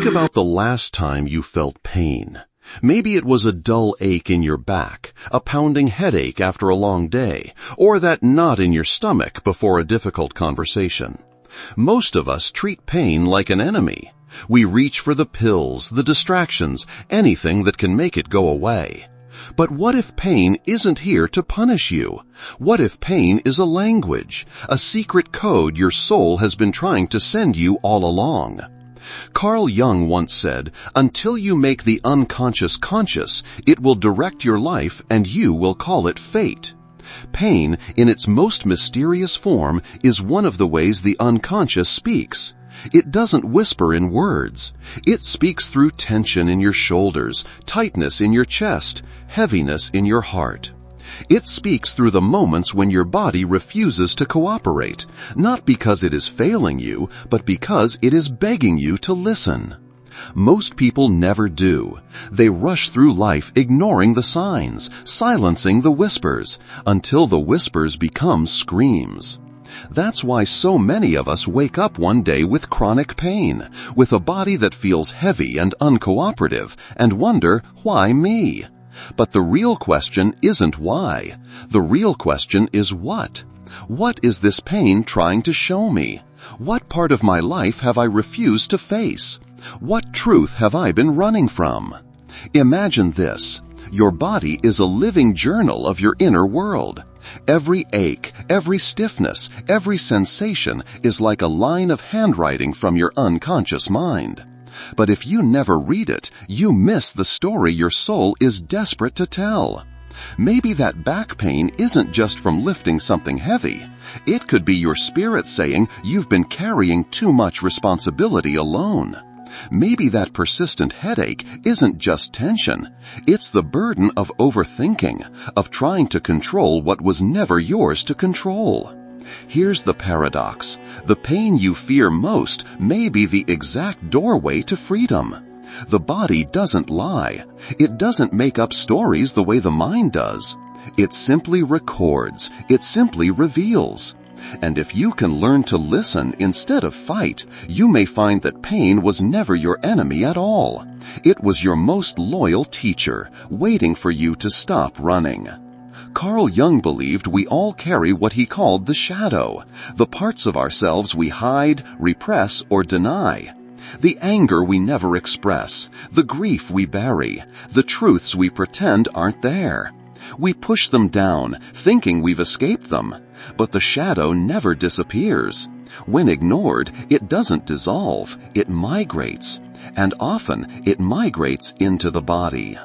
Think about the last time you felt pain. Maybe it was a dull ache in your back, a pounding headache after a long day, or that knot in your stomach before a difficult conversation. Most of us treat pain like an enemy. We reach for the pills, the distractions, anything that can make it go away. But what if pain isn't here to punish you? What if pain is a language, a secret code your soul has been trying to send you all along? Carl Jung once said, "Until you make the unconscious conscious, it will direct your life and you will call it fate." Pain, in its most mysterious form, is one of the ways the unconscious speaks. It doesn't whisper in words. It speaks through tension in your shoulders, tightness in your chest, heaviness in your heart. It speaks through the moments when your body refuses to cooperate, not because it is failing you, but because it is begging you to listen. Most people never do. They rush through life ignoring the signs, silencing the whispers, until the whispers become screams. That's why so many of us wake up one day with chronic pain, with a body that feels heavy and uncooperative, and wonder, why me? But the real question isn't why. The real question is what? What is this pain trying to show me? What part of my life have I refused to face? What truth have I been running from? Imagine this. Your body is a living journal of your inner world. Every ache, every stiffness, every sensation is like a line of handwriting from your unconscious mind. But if you never read it, you miss the story your soul is desperate to tell. Maybe that back pain isn't just from lifting something heavy. It could be your spirit saying you've been carrying too much responsibility alone. Maybe that persistent headache isn't just tension. It's the burden of overthinking, of trying to control what was never yours to control. Here's the paradox. The pain you fear most may be the exact doorway to freedom. The body doesn't lie. It doesn't make up stories the way the mind does. It simply records. It simply reveals. And if you can learn to listen instead of fight, you may find that pain was never your enemy at all. It was your most loyal teacher, waiting for you to stop running. Carl Jung believed we all carry what he called the shadow, the parts of ourselves we hide, repress, or deny. The anger we never express, the grief we bury, the truths we pretend aren't there. We push them down, thinking we've escaped them. But the shadow never disappears. When ignored, it doesn't dissolve, it migrates. And often, it migrates into the body.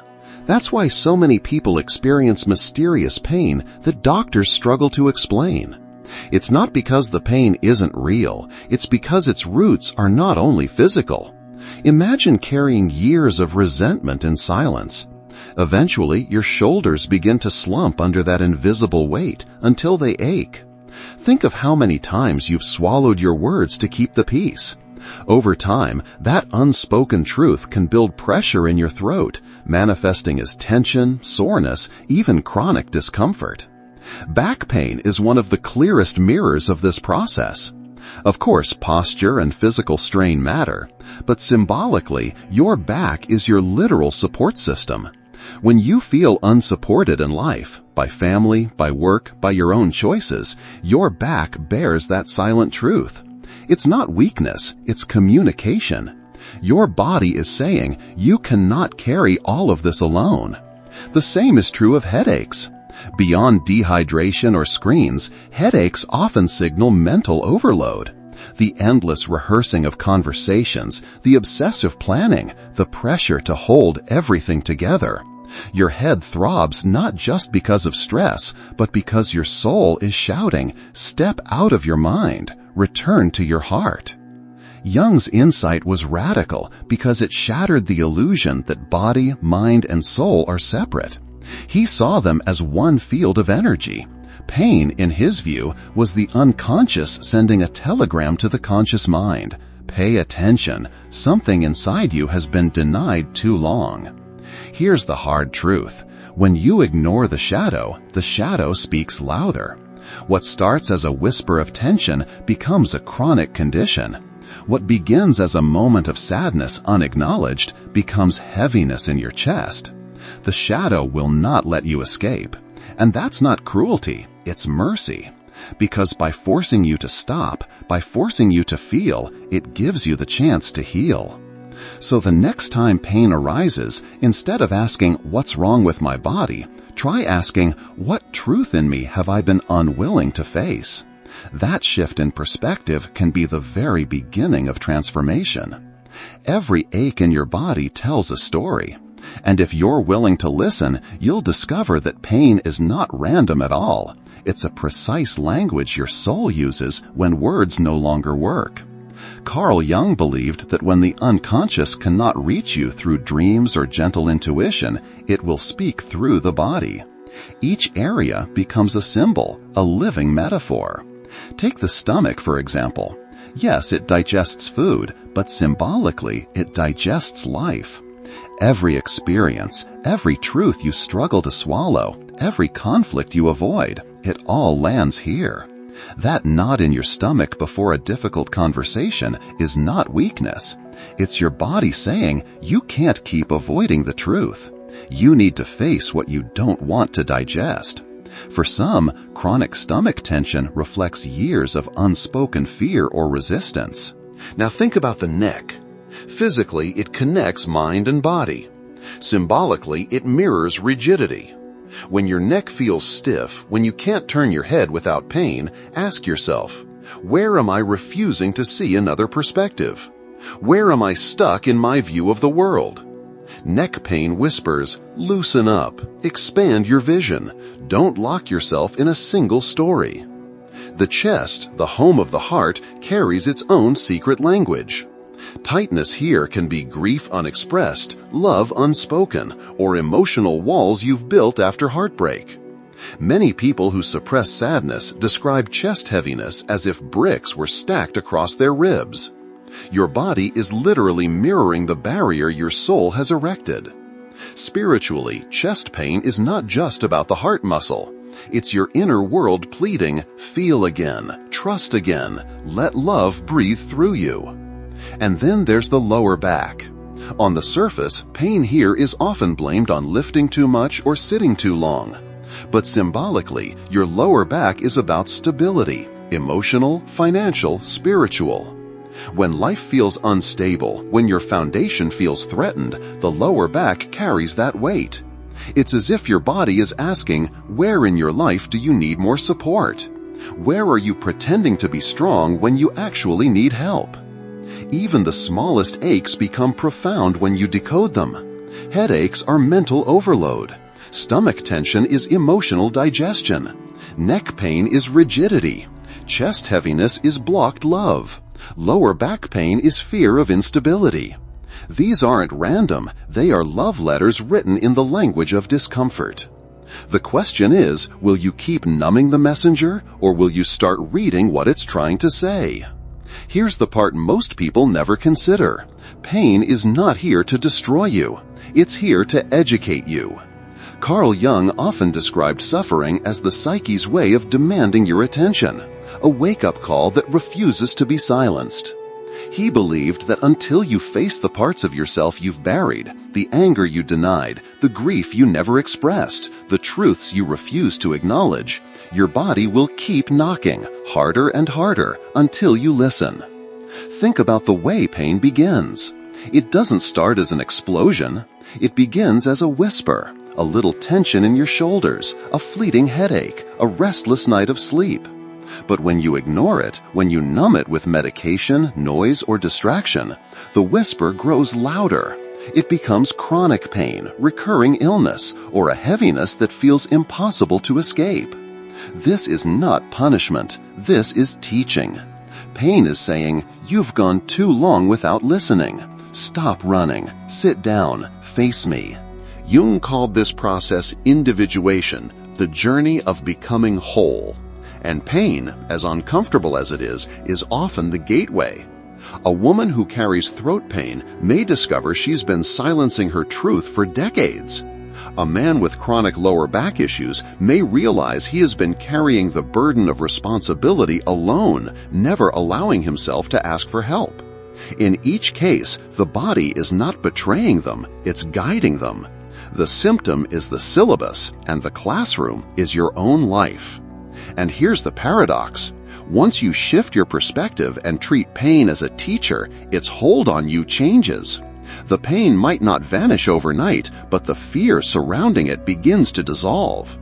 That's why so many people experience mysterious pain that doctors struggle to explain. It's not because the pain isn't real, it's because its roots are not only physical. Imagine carrying years of resentment in silence. Eventually, your shoulders begin to slump under that invisible weight until they ache. Think of how many times you've swallowed your words to keep the peace. Over time, that unspoken truth can build pressure in your throat, manifesting as tension, soreness, even chronic discomfort. Back pain is one of the clearest mirrors of this process. Of course, posture and physical strain matter, but symbolically, your back is your literal support system. When you feel unsupported in life, by family, by work, by your own choices, your back bears that silent truth. It's not weakness, it's communication. Your body is saying, you cannot carry all of this alone. The same is true of headaches. Beyond dehydration or screens, headaches often signal mental overload. The endless rehearsing of conversations, the obsessive planning, the pressure to hold everything together. Your head throbs not just because of stress, but because your soul is shouting, step out of your mind, return to your heart. Jung's insight was radical because it shattered the illusion that body, mind, and soul are separate. He saw them as one field of energy. Pain, in his view, was the unconscious sending a telegram to the conscious mind. Pay attention. Something inside you has been denied too long. Here's the hard truth. When you ignore the shadow speaks louder. What starts as a whisper of tension becomes a chronic condition. What begins as a moment of sadness unacknowledged becomes heaviness in your chest. The shadow will not let you escape. And that's not cruelty, it's mercy. Because by forcing you to stop, by forcing you to feel, it gives you the chance to heal. So the next time pain arises, instead of asking, "What's wrong with my body?" try asking, "What truth in me have I been unwilling to face?" That shift in perspective can be the very beginning of transformation. Every ache in your body tells a story. And if you're willing to listen, you'll discover that pain is not random at all. It's a precise language your soul uses when words no longer work. Carl Jung believed that when the unconscious cannot reach you through dreams or gentle intuition, it will speak through the body. Each area becomes a symbol, a living metaphor. Take the stomach, for example. Yes, it digests food, but symbolically, it digests life. Every experience, every truth you struggle to swallow, every conflict you avoid, it all lands here. That knot in your stomach before a difficult conversation is not weakness. It's your body saying, you can't keep avoiding the truth. You need to face what you don't want to digest. For some, chronic stomach tension reflects years of unspoken fear or resistance. Now think about the neck. Physically, it connects mind and body. Symbolically, it mirrors rigidity. When your neck feels stiff, when you can't turn your head without pain, ask yourself, where am I refusing to see another perspective? Where am I stuck in my view of the world? Neck pain whispers, loosen up, expand your vision, don't lock yourself in a single story. The chest, the home of the heart, carries its own secret language. Tightness here can be grief unexpressed, love unspoken, or emotional walls you've built after heartbreak. Many people who suppress sadness describe chest heaviness as if bricks were stacked across their ribs. Your body is literally mirroring the barrier your soul has erected. Spiritually, chest pain is not just about the heart muscle. It's your inner world pleading, feel again, trust again, let love breathe through you. And then there's the lower back. On the surface, pain here is often blamed on lifting too much or sitting too long. But symbolically, your lower back is about stability, emotional, financial, spiritual. When life feels unstable, when your foundation feels threatened, the lower back carries that weight. It's as if your body is asking, where in your life do you need more support? Where are you pretending to be strong when you actually need help? Even the smallest aches become profound when you decode them. Headaches are mental overload. Stomach tension is emotional digestion. Neck pain is rigidity. Chest heaviness is blocked love. Lower back pain is fear of instability. These aren't random, they are love letters written in the language of discomfort. The question is, will you keep numbing the messenger, or will you start reading what it's trying to say? Here's the part most people never consider. Pain is not here to destroy you. It's here to educate you. Carl Jung often described suffering as the psyche's way of demanding your attention, a wake-up call that refuses to be silenced. He believed that until you face the parts of yourself you've buried, the anger you denied, the grief you never expressed, the truths you refuse to acknowledge, your body will keep knocking harder and harder until you listen. Think about the way pain begins. It doesn't start as an explosion. It begins as a whisper, a little tension in your shoulders, a fleeting headache, a restless night of sleep. But when you ignore it, when you numb it with medication, noise, or distraction, the whisper grows louder. It becomes chronic pain, recurring illness, or a heaviness that feels impossible to escape. This is not punishment. This is teaching. Pain is saying, you've gone too long without listening. Stop running. Sit down. Face me. Jung called this process individuation, the journey of becoming whole. And pain, as uncomfortable as it is often the gateway. A woman who carries throat pain may discover she's been silencing her truth for decades. A man with chronic lower back issues may realize he has been carrying the burden of responsibility alone, never allowing himself to ask for help. In each case, the body is not betraying them, it's guiding them. The symptom is the syllabus, and the classroom is your own life. And here's the paradox. Once you shift your perspective and treat pain as a teacher, its hold on you changes. The pain might not vanish overnight, but the fear surrounding it begins to dissolve.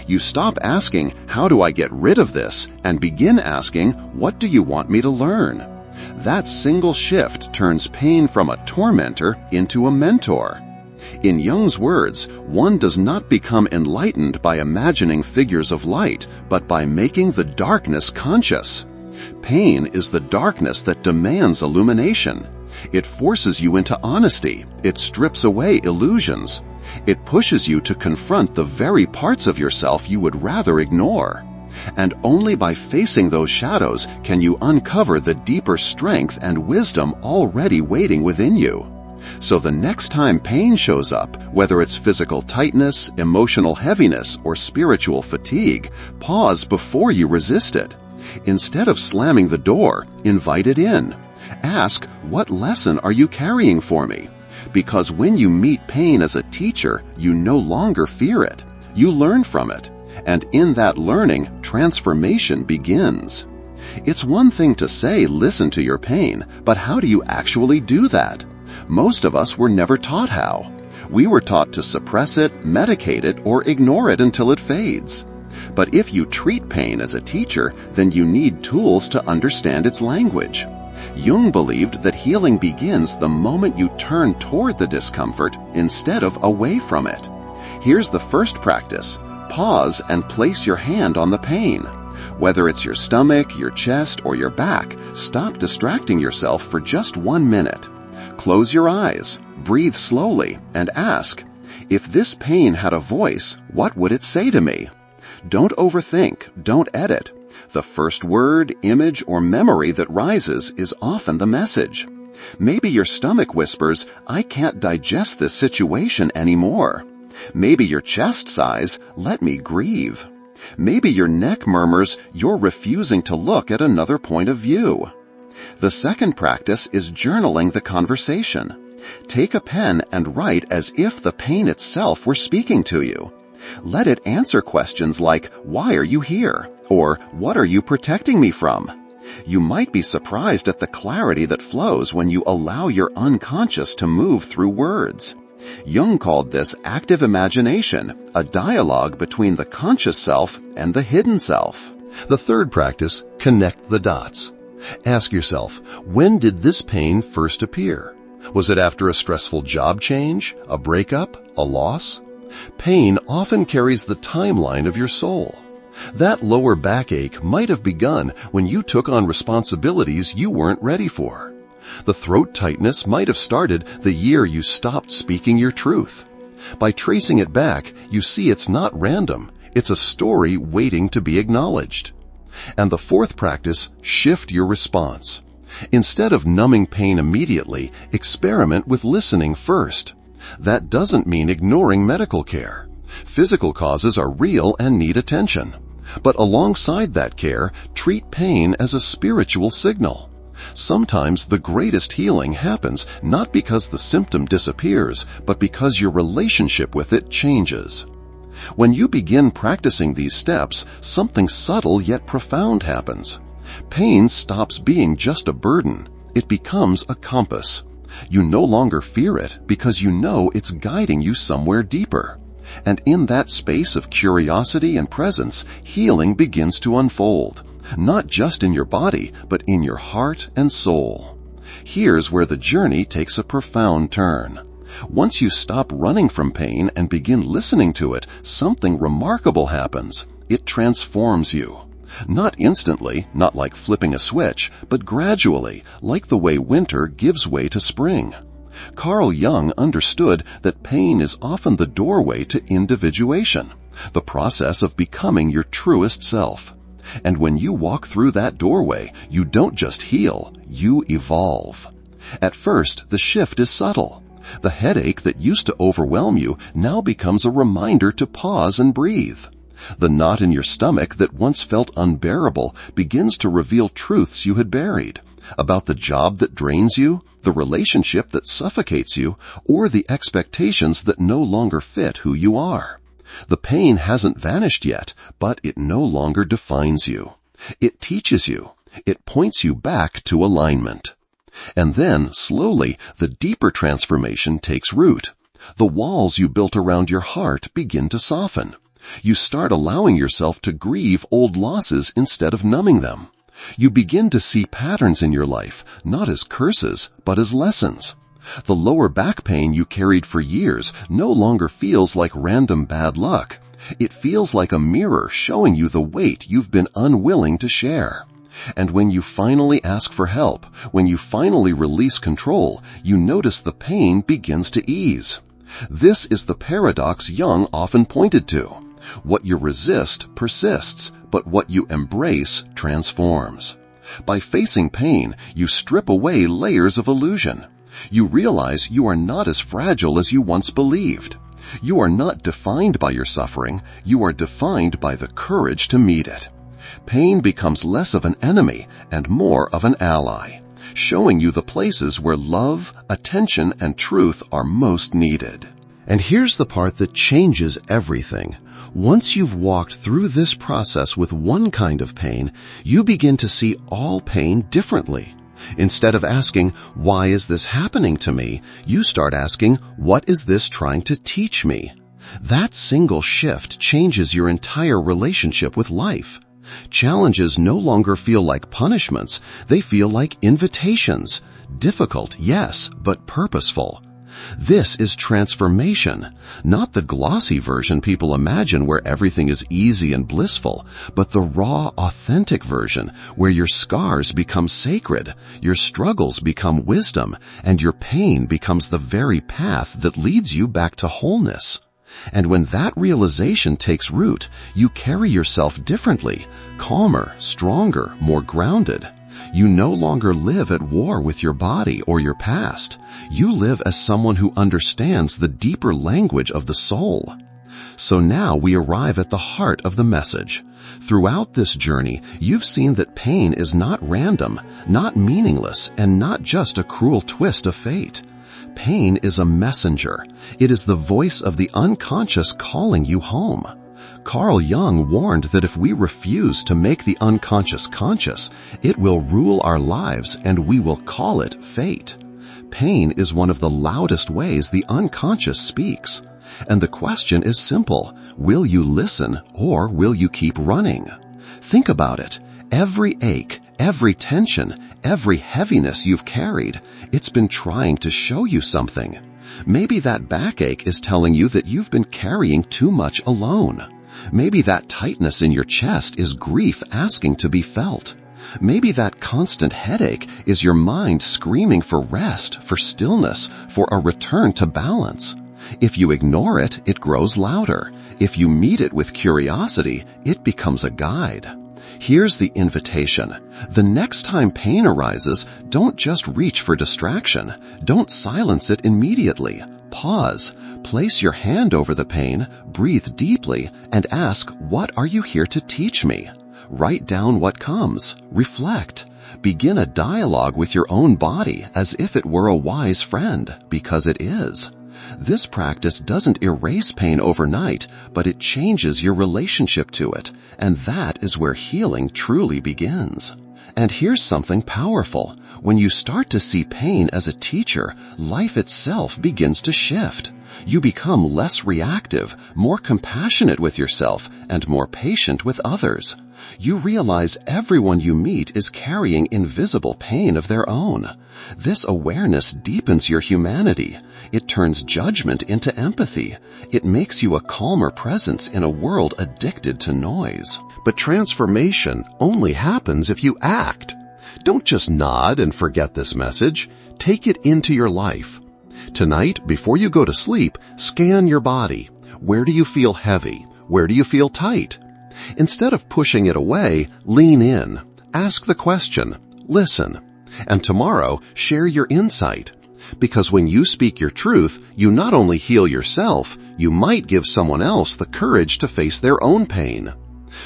You stop asking, "How do I get rid of this?" and begin asking, "What do you want me to learn?" That single shift turns pain from a tormentor into a mentor. In Jung's words, one does not become enlightened by imagining figures of light, but by making the darkness conscious. Pain is the darkness that demands illumination. It forces you into honesty. It strips away illusions. It pushes you to confront the very parts of yourself you would rather ignore. And only by facing those shadows can you uncover the deeper strength and wisdom already waiting within you. So the next time pain shows up, whether it's physical tightness, emotional heaviness, or spiritual fatigue, pause before you resist it. Instead of slamming the door, invite it in. Ask, "What lesson are you carrying for me?" Because when you meet pain as a teacher, you no longer fear it. You learn from it. And in that learning, transformation begins. It's one thing to say, "Listen to your pain," but how do you actually do that? Most of us were never taught how. We were taught to suppress it, medicate it, or ignore it until it fades. But if you treat pain as a teacher, then you need tools to understand its language. Jung believed that healing begins the moment you turn toward the discomfort instead of away from it. Here's the first practice. Pause and place your hand on the pain. Whether it's your stomach, your chest, or your back, stop distracting yourself for just 1 minute. Close your eyes, breathe slowly, and ask, "If this pain had a voice, what would it say to me?" Don't overthink, don't edit. The first word, image, or memory that rises is often the message. Maybe your stomach whispers, "I can't digest this situation anymore." Maybe your chest sighs, "Let me grieve." Maybe your neck murmurs, "You're refusing to look at another point of view." The second practice is journaling the conversation. Take a pen and write as if the pain itself were speaking to you. Let it answer questions like, "Why are you here?" or "What are you protecting me from?" You might be surprised at the clarity that flows when you allow your unconscious to move through words. Jung called this active imagination, a dialogue between the conscious self and the hidden self. The third practice, connect the dots. Ask yourself, when did this pain first appear? Was it after a stressful job change, a breakup, a loss? Pain often carries the timeline of your soul. That lower backache might have begun when you took on responsibilities you weren't ready for. The throat tightness might have started the year you stopped speaking your truth. By tracing it back, you see it's not random. It's a story waiting to be acknowledged. And the fourth practice, shift your response. Instead of numbing pain immediately, experiment with listening first. That doesn't mean ignoring medical care. Physical causes are real and need attention. But alongside that care, treat pain as a spiritual signal. Sometimes the greatest healing happens not because the symptom disappears, but because your relationship with it changes. When you begin practicing these steps, something subtle yet profound happens. Pain stops being just a burden. It becomes a compass. You no longer fear it because you know it's guiding you somewhere deeper. And in that space of curiosity and presence, healing begins to unfold, not just in your body, but in your heart and soul. Here's where the journey takes a profound turn. Once you stop running from pain and begin listening to it, something remarkable happens. It transforms you. Not instantly, not like flipping a switch, but gradually, like the way winter gives way to spring. Carl Jung understood that pain is often the doorway to individuation, the process of becoming your truest self. And when you walk through that doorway, you don't just heal, you evolve. At first, the shift is subtle. The headache that used to overwhelm you now becomes a reminder to pause and breathe. The knot in your stomach that once felt unbearable begins to reveal truths you had buried about the job that drains you, the relationship that suffocates you, or the expectations that no longer fit who you are. The pain hasn't vanished yet, but it no longer defines you. It teaches you. It points you back to alignment. And then, slowly, the deeper transformation takes root. The walls you built around your heart begin to soften. You start allowing yourself to grieve old losses instead of numbing them. You begin to see patterns in your life, not as curses, but as lessons. The lower back pain you carried for years no longer feels like random bad luck. It feels like a mirror showing you the weight you've been unwilling to share. And when you finally ask for help, when you finally release control, you notice the pain begins to ease. This is the paradox Jung often pointed to. What you resist persists, but what you embrace transforms. By facing pain, you strip away layers of illusion. You realize you are not as fragile as you once believed. You are not defined by your suffering. You are defined by the courage to meet it. Pain becomes less of an enemy and more of an ally, showing you the places where love, attention, and truth are most needed. And here's the part that changes everything. Once you've walked through this process with one kind of pain, you begin to see all pain differently. Instead of asking, "Why is this happening to me?" you start asking, "What is this trying to teach me?" That single shift changes your entire relationship with life. Challenges no longer feel like punishments, they feel like invitations. Difficult, yes, but purposeful. This is transformation, not the glossy version people imagine where everything is easy and blissful, but the raw, authentic version where your scars become sacred, your struggles become wisdom, and your pain becomes the very path that leads you back to wholeness. And when that realization takes root, you carry yourself differently, calmer, stronger, more grounded. You no longer live at war with your body or your past. You live as someone who understands the deeper language of the soul. So now we arrive at the heart of the message. Throughout this journey, you've seen that pain is not random, not meaningless, and not just a cruel twist of fate. Pain is a messenger. It is the voice of the unconscious calling you home. Carl Jung warned that if we refuse to make the unconscious conscious, it will rule our lives and we will call it fate. Pain is one of the loudest ways the unconscious speaks. And the question is simple. Will you listen or will you keep running? Think about it. Every ache, every tension, every heaviness you've carried, it's been trying to show you something. Maybe that backache is telling you that you've been carrying too much alone. Maybe that tightness in your chest is grief asking to be felt. Maybe that constant headache is your mind screaming for rest, for stillness, for a return to balance. If you ignore it, it grows louder. If you meet it with curiosity, it becomes a guide. Here's the invitation. The next time pain arises, don't just reach for distraction. Don't silence it immediately. Pause. Place your hand over the pain, breathe deeply, and ask, "What are you here to teach me?" Write down what comes. Reflect. Begin a dialogue with your own body as if it were a wise friend, because it is. This practice doesn't erase pain overnight, but it changes your relationship to it, and that is where healing truly begins. And here's something powerful. When you start to see pain as a teacher, life itself begins to shift. You become less reactive, more compassionate with yourself, and more patient with others. You realize everyone you meet is carrying invisible pain of their own. This awareness deepens your humanity. It turns judgment into empathy. It makes you a calmer presence in a world addicted to noise. But transformation only happens if you act. Don't just nod and forget this message. Take it into your life. Tonight, before you go to sleep, scan your body. Where do you feel heavy? Where do you feel tight? Instead of pushing it away, lean in. Ask the question. Listen. And tomorrow, share your insight. Because when you speak your truth, you not only heal yourself, you might give someone else the courage to face their own pain.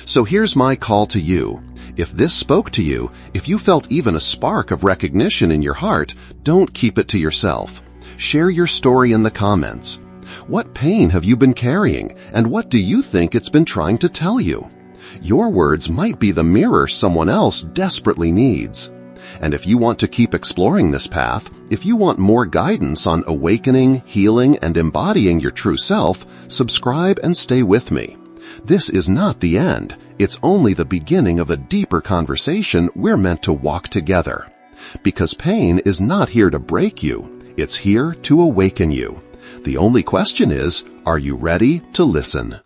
So here's my call to you. If this spoke to you, if you felt even a spark of recognition in your heart, don't keep it to yourself. Share your story in the comments. What pain have you been carrying, and what do you think it's been trying to tell you? Your words might be the mirror someone else desperately needs. And if you want to keep exploring this path, if you want more guidance on awakening, healing, and embodying your true self, subscribe and stay with me. This is not the end. It's only the beginning of a deeper conversation we're meant to walk together. Because pain is not here to break you. It's here to awaken you. The only question is, are you ready to listen?